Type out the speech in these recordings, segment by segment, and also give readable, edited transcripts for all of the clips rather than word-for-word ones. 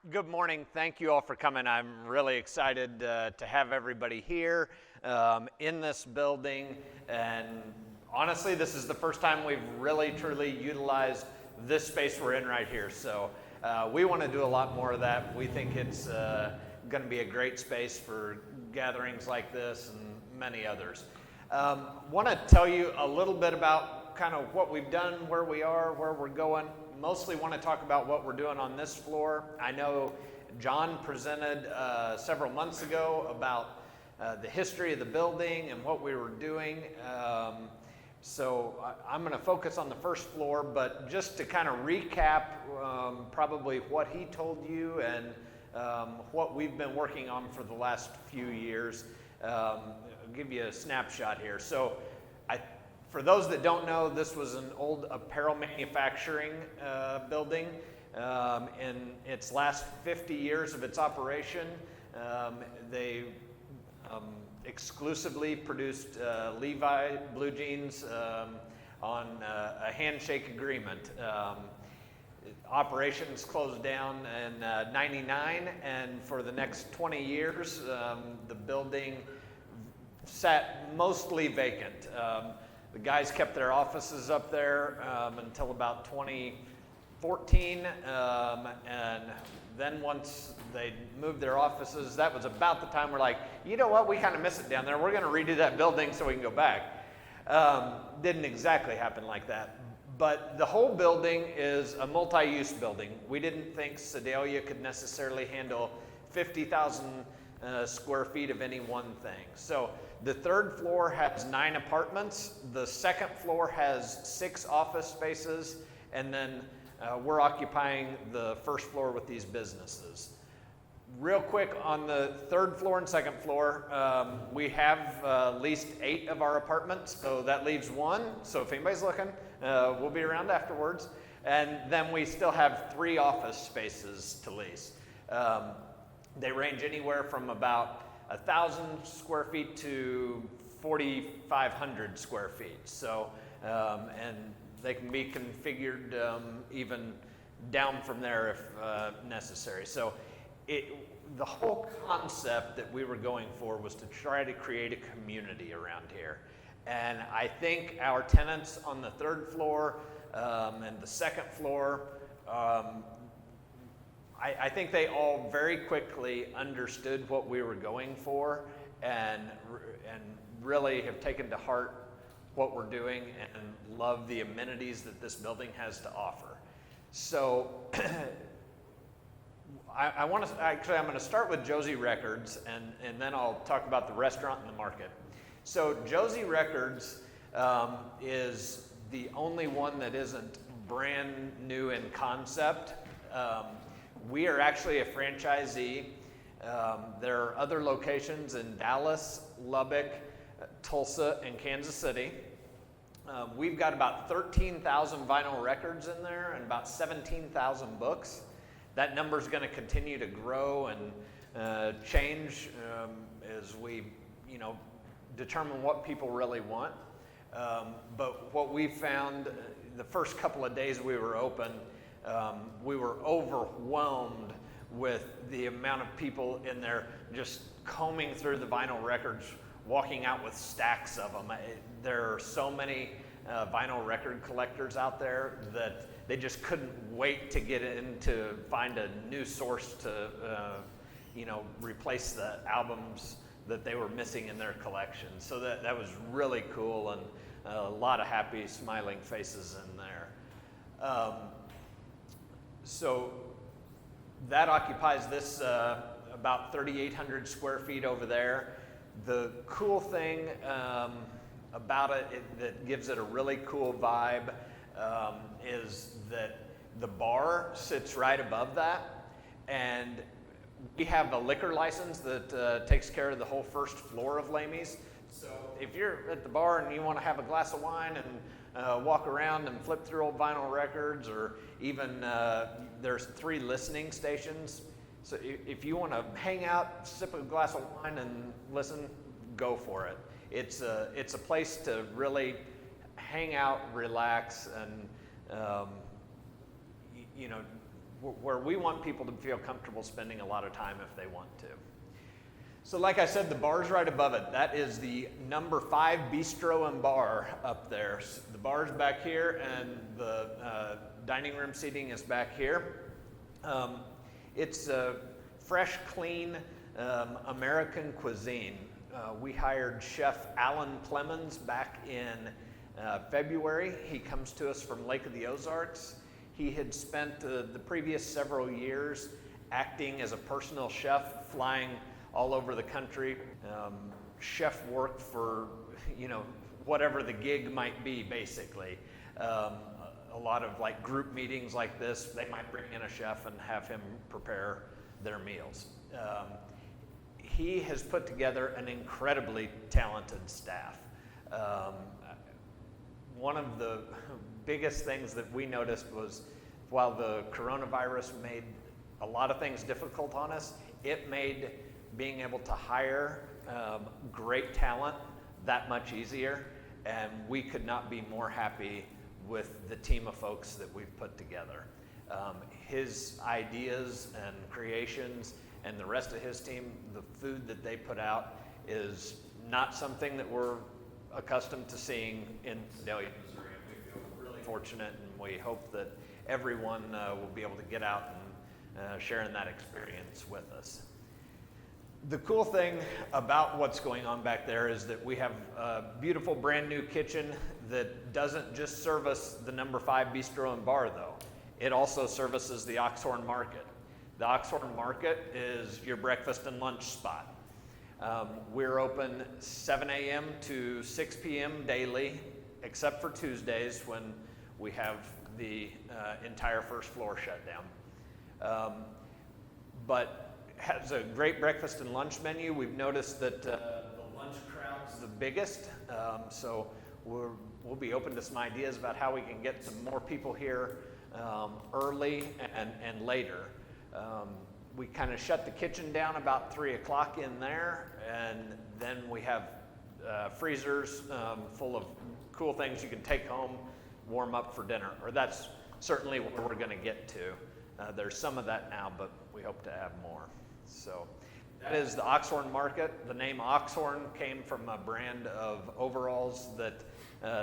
Good morning. Thank you all for coming. I'm really excited to have everybody here in this building. And honestly, this is the first time we've really truly utilized this space we're in right here. So we want to do a lot more of that. We think it's going to be a great space for gatherings like this and many others. Want to tell you a little bit about kind of what we've done, where we are, where we're going. Mostly want to talk about what we're doing on this floor. I know John presented several months ago about the history of the building and what we were doing. So I'm going to focus on the first floor, but just to kind of recap probably what he told you and what we've been working on for the last few years. I'll give you a snapshot here. So for those that don't know, this was an old apparel manufacturing building. In its last 50 years of its operation, they exclusively produced Levi blue jeans on a handshake agreement. Operations closed down in 99, and for the next 20 years, the building sat mostly vacant. The guys kept their offices up there until about 2014, and then once they moved their offices, that was about the time we're like, you know what, we kind of miss it down there. We're going to redo that building so we can go back. Didn't exactly happen like that. But the whole building is a multi-use building. We didn't think Sedalia could necessarily handle 50,000 square feet of any one thing. So the third floor has 9 apartments. The second floor has 6 office spaces, and then we're occupying the first floor with these businesses. Real quick, on the third floor and second floor, we have leased 8 of our apartments, so that leaves 1. So if anybody's looking, we'll be around afterwards. And then we still have 3 office spaces to lease. They range anywhere from about 1,000 square feet to 4,500 square feet. So, and they can be configured even down from there if necessary. So the whole concept that we were going for was to try to create a community around here. And I think our tenants on the third floor and the second floor, I think they all very quickly understood what we were going for and really have taken to heart what we're doing and love the amenities that this building has to offer. So I'm going to start with Josie Records and then I'll talk about the restaurant and the market. So Josie Records is the only one that isn't brand new in concept. We are actually a franchisee. There are other locations in Dallas, Lubbock, Tulsa, and Kansas City. We've got about 13,000 vinyl records in there and about 17,000 books. That number is going to continue to grow and change as we, determine what people really want. But what we found the first couple of days we were open, we were overwhelmed with the amount of people in there just combing through the vinyl records, walking out with stacks of them. There are so many vinyl record collectors out there that they just couldn't wait to get in to find a new source to, replace the albums that they were missing in their collection. So that was really cool, and a lot of happy, smiling faces in there. So that occupies this about 3,800 square feet over there. The cool thing about it that gives it a really cool vibe is that the bar sits right above that, and we have a liquor license that takes care of the whole first floor of Lamy's. So if you're at the bar and you want to have a glass of wine and walk around and flip through old vinyl records, or even there's 3 listening stations. So if you want to hang out, sip a glass of wine and listen, go for it. It's a place to really hang out, relax, and where we want people to feel comfortable spending a lot of time if they want to. So like I said, the bar's right above it. That is the number 5 bistro and bar up there. So the bar's back here, and the dining room seating is back here. It's a fresh, clean American cuisine. We hired Chef Alan Clemens back in February. He comes to us from Lake of the Ozarks. He had spent the previous several years acting as a personal chef, flying all over the country. Chef work for, whatever the gig might be, basically. A lot of like group meetings like this, they might bring in a chef and have him prepare their meals. He has put together an incredibly talented staff. One of the biggest things that we noticed was, while the coronavirus made a lot of things difficult on us, it made being able to hire great talent that much easier, and we could not be more happy with the team of folks that we've put together. His ideas and creations and the rest of his team, the food that they put out is not something that we're accustomed to seeing in Sedalia, Missouri. We feel really fortunate, and we hope that everyone will be able to get out and share in that experience with us. The cool thing about what's going on back there is that we have a beautiful brand new kitchen that doesn't just service the number 5 bistro and bar, though. It also services the Oxhorn Market. The Oxhorn Market is your breakfast and lunch spot. We're open 7 a.m. to 6 p.m. daily, except for Tuesdays when we have the entire first floor shut down. But has a great breakfast and lunch menu. We've noticed that the lunch crowd's the biggest, so we'll be open to some ideas about how we can get some more people here early and later. We kind of shut the kitchen down about 3 o'clock in there, and then we have freezers full of cool things you can take home, warm up for dinner, or that's certainly what we're going to get to. There's some of that now, but we hope to have more. So that is the Oxhorn Market. The name Oxhorn came from a brand of overalls that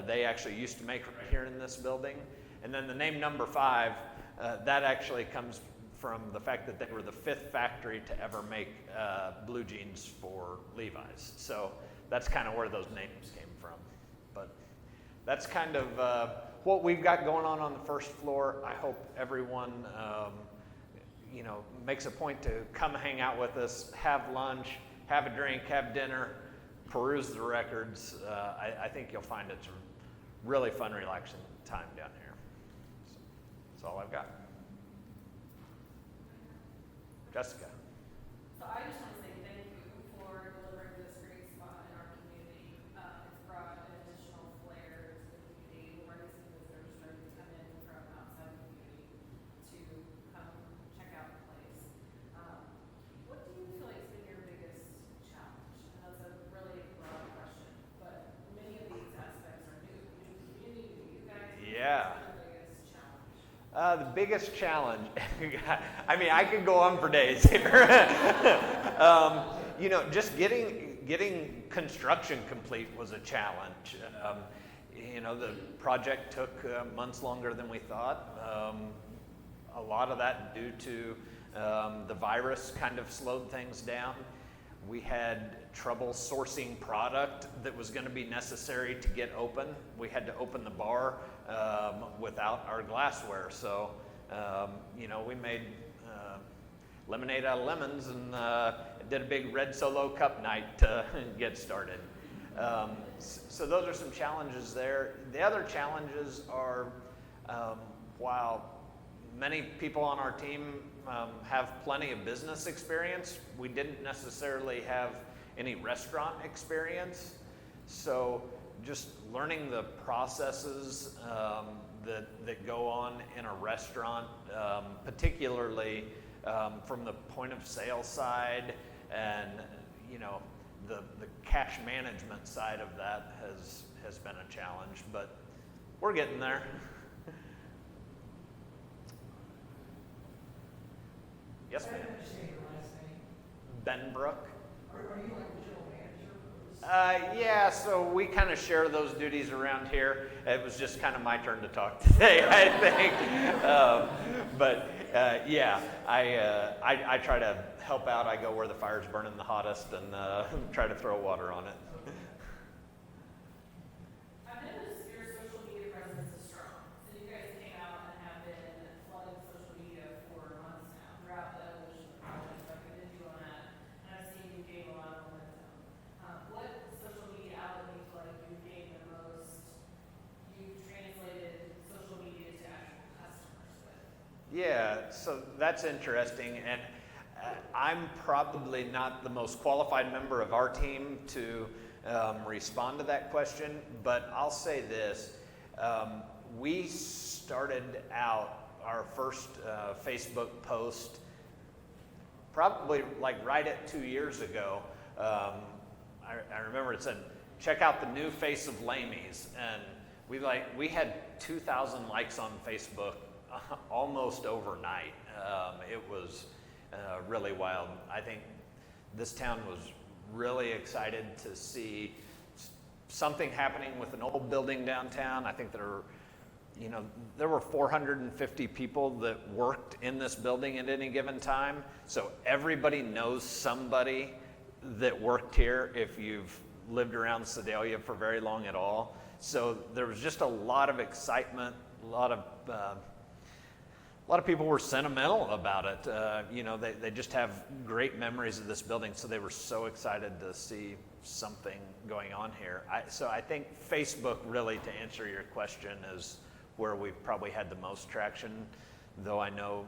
they actually used to make right here in this building. And then the name number 5, that actually comes from the fact that they were the 5th factory to ever make blue jeans for Levi's. So that's kind of where those names came from. But that's kind of what we've got going on the first floor. I hope everyone makes a point to come hang out with us, have lunch, have a drink, have dinner, peruse the records. I think you'll find it's a really fun, relaxing time down here. So that's all I've got. Jessica. So I just want to say thank you for delivering this great spot in our community. It's brought an additional flair to the community. We're already seeing visitors starting to come in from outside the community to come check out the place. What do you feel like has been your biggest challenge? I know it's a really broad question, but many of these aspects are new to the community, to you guys. Yeah. What's the biggest challenge? The biggest challenge, I mean, I could go on for days here. Just getting construction complete was a challenge. The project took months longer than we thought. A lot of that due to the virus kind of slowed things down. We had trouble sourcing product that was going to be necessary to get open. We had to open the bar without our glassware. So, we made lemonade out of lemons and did a big red Solo cup night to get started. So those are some challenges there. The other challenges are, while many people on our team have plenty of business experience, we didn't necessarily have any restaurant experience. So just learning the processes that go on in a restaurant, particularly from the point of sale side, and the cash management side of that has been a challenge, but we're getting there. Yes, ma'am. I didn't understand your last name. Benbrook. Are you like the general manager of this? Yeah, so we kind of share those duties around here. It was just kind of my turn to talk today, I think. Yeah, I try to help out. I go where the fire's burning the hottest and try to throw water on it. I've noticed your social media presence is strong. So you guys came out and have been flooding social media for months now throughout the evolution of the project. Like I did you on that, and I've seen you gain a lot of momentum. What social media outlet do you feel like you've gained the most? You've translated social media to actual customers with? Yeah, so that's interesting, and I'm probably not the most qualified member of our team to respond to that question, but I'll say this. We started out our first Facebook post probably like right at 2 years ago. I remember it said, check out the new face of Lamy's, and we had 2,000 likes on Facebook almost overnight. It was really wild. I think this town was really excited to see something happening with an old building downtown. I think there were 450 people that worked in this building at any given time. So everybody knows somebody that worked here if you've lived around Sedalia for very long at all. So there was just a lot of excitement, a lot of people were sentimental about it. They just have great memories of this building, so they were so excited to see something going on here. So I think Facebook, really, to answer your question, is where we've probably had the most traction, though I know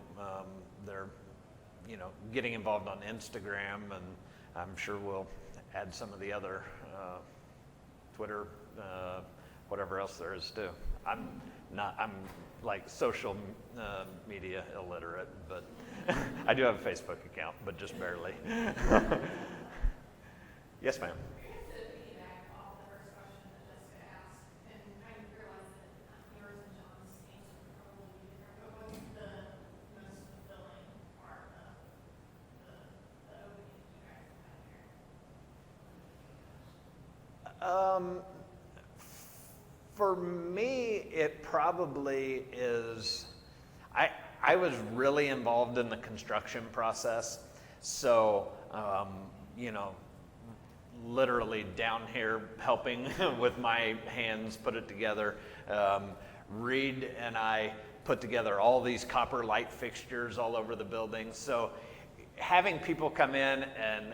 they're getting involved on Instagram, and I'm sure we'll add some of the other Twitter, whatever else there is too. I'm like social media illiterate, but I do have a Facebook account, but just barely. Yes, ma'am. I guess to piggyback off the first question that Jessica asked, and I realize that yours and John's answer would probably be different, but what's the most fulfilling part of the opening you guys have had here? For me, it probably is. I was really involved in the construction process, so literally down here helping with my hands put it together. Reed and I put together all these copper light fixtures all over the building. So having people come in and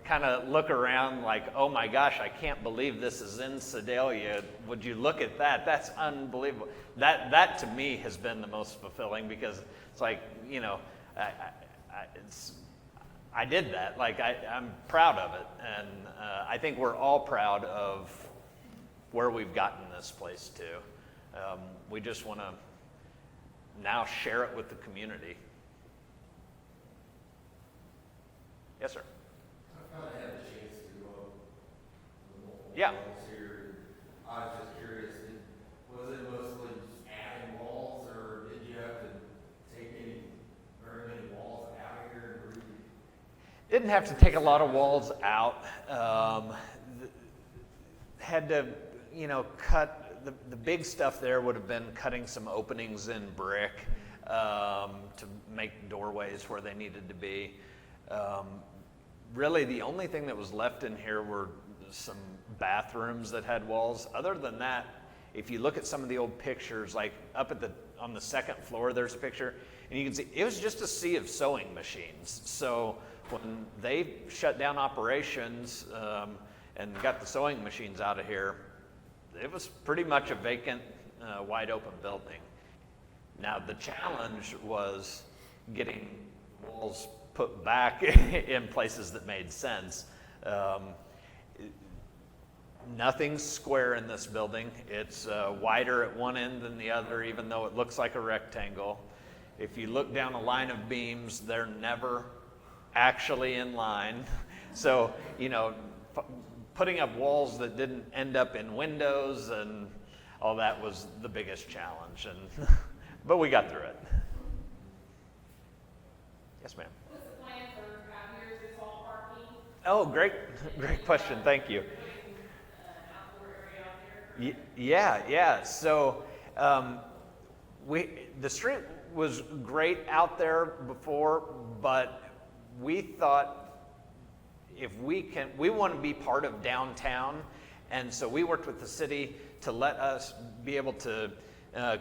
kind of look around like, oh my gosh, I can't believe this is in Sedalia. Would you look at that? That's unbelievable. That to me has been the most fulfilling, because it's like, I did that. Like I'm proud of it, and I think we're all proud of where we've gotten this place to. We just want to now share it with the community. Yes, sir. I kind of had a chance to go up the multiple Yeah. walls here. I was just curious, was it mostly just adding walls, or did you have to take very many walls out of here and Didn't have to take a lot of walls out. Had to, cut the big stuff there would have been cutting some openings in brick to make doorways where they needed to be. Really, the only thing that was left in here were some bathrooms that had walls. Other than that, if you look at some of the old pictures, like up on the second floor, there's a picture, and you can see it was just a sea of sewing machines. So when they shut down operations and got the sewing machines out of here, it was pretty much a vacant, wide open building. Now the challenge was getting walls put back in places that made sense. Nothing's square in this building. It's wider at one end than the other, even though it looks like a rectangle. If you look down a line of beams, they're never actually in line. So, putting up walls that didn't end up in windows and all that was the biggest challenge. But we got through it. Yes, ma'am. What's the plan for out here? Is this all parking? Oh, great question. Thank you. Putting an outdoor area out there? Yeah. So the street was great out there before, but we thought if we want to be part of downtown, and so we worked with the city to let us be able to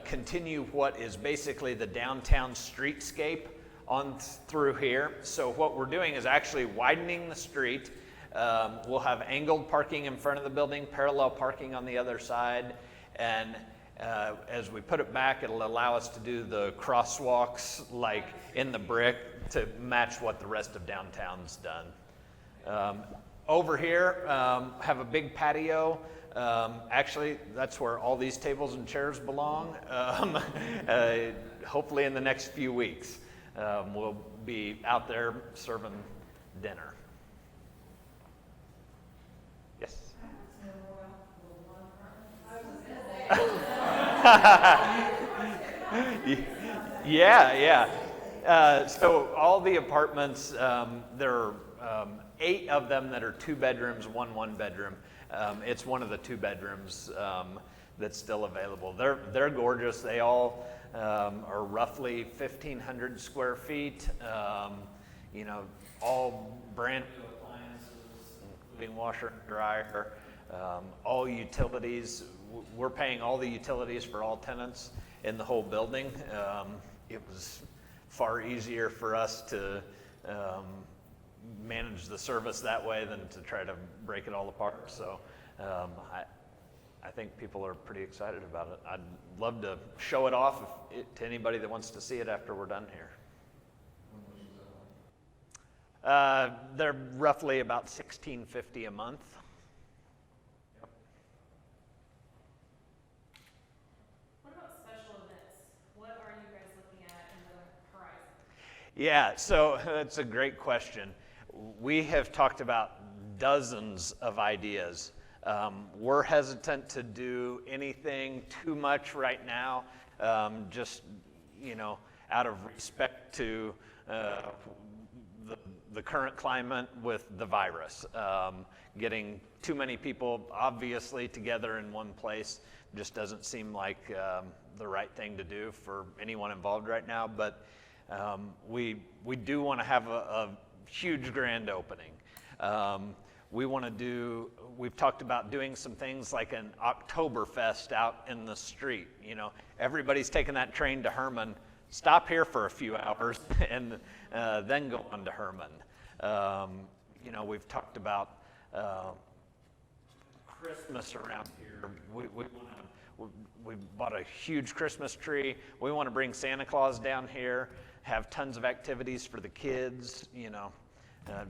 continue what is basically the downtown streetscape on through here. So what we're doing is actually widening the street. We'll have angled parking in front of the building, parallel parking on the other side, and as we put it back, it'll allow us to do the crosswalks like in the brick to match what the rest of downtown's done. Over here, have a big patio. Actually, that's where all these tables and chairs belong. Hopefully in the next few weeks, we'll be out there serving dinner. Yes? Yeah. So all the apartments, there are 8 of them that are 2 bedrooms, 1 bedroom. It's one of the 2 bedrooms that's still available. They're gorgeous. They all are roughly 1,500 square feet. All brand new appliances, including washer and dryer, all utilities. We're paying all the utilities for all tenants in the whole building. It was far easier for us to manage the service that way than to try to break it all apart. So I think people are pretty excited about it. I'd love to show it off to anybody that wants to see it after we're done here. They're roughly about $1,650 a month. What about special events? What are you guys looking at in the horizon? Yeah, so that's a great question. We have talked about dozens of ideas. We're hesitant to do anything too much right now, just out of respect to the current climate with the virus. Getting too many people obviously together in one place just doesn't seem like the right thing to do for anyone involved right now. But we do want to have a huge grand opening. We've talked about doing some things like an Oktoberfest out in the street. Everybody's taking that train to Herman. Stop here for a few hours and then go on to Herman. We've talked about Christmas around here. We bought a huge Christmas tree. We want to bring Santa Claus down here, have tons of activities for the kids,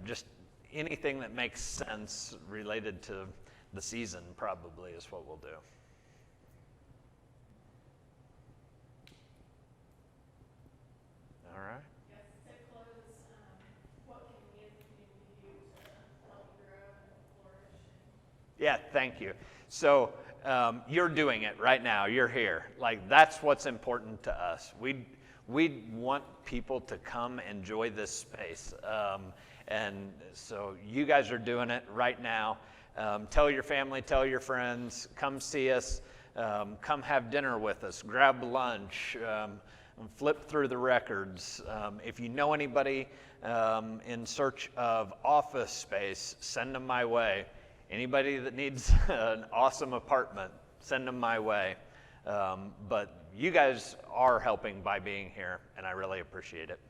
just anything that makes sense related to the season probably is what we'll do. All right. Yes, to close, what can we as a community do to help you grow and flourish? Yeah, thank you. So you're doing it right now. You're here. Like, that's what's important to us. We want people to come enjoy this space. And so you guys are doing it right now. Tell your family, tell your friends, come see us, come have dinner with us, grab lunch, flip through the records. If you know anybody in search of office space, send them my way. Anybody that needs an awesome apartment, send them my way. But you guys are helping by being here, and I really appreciate it.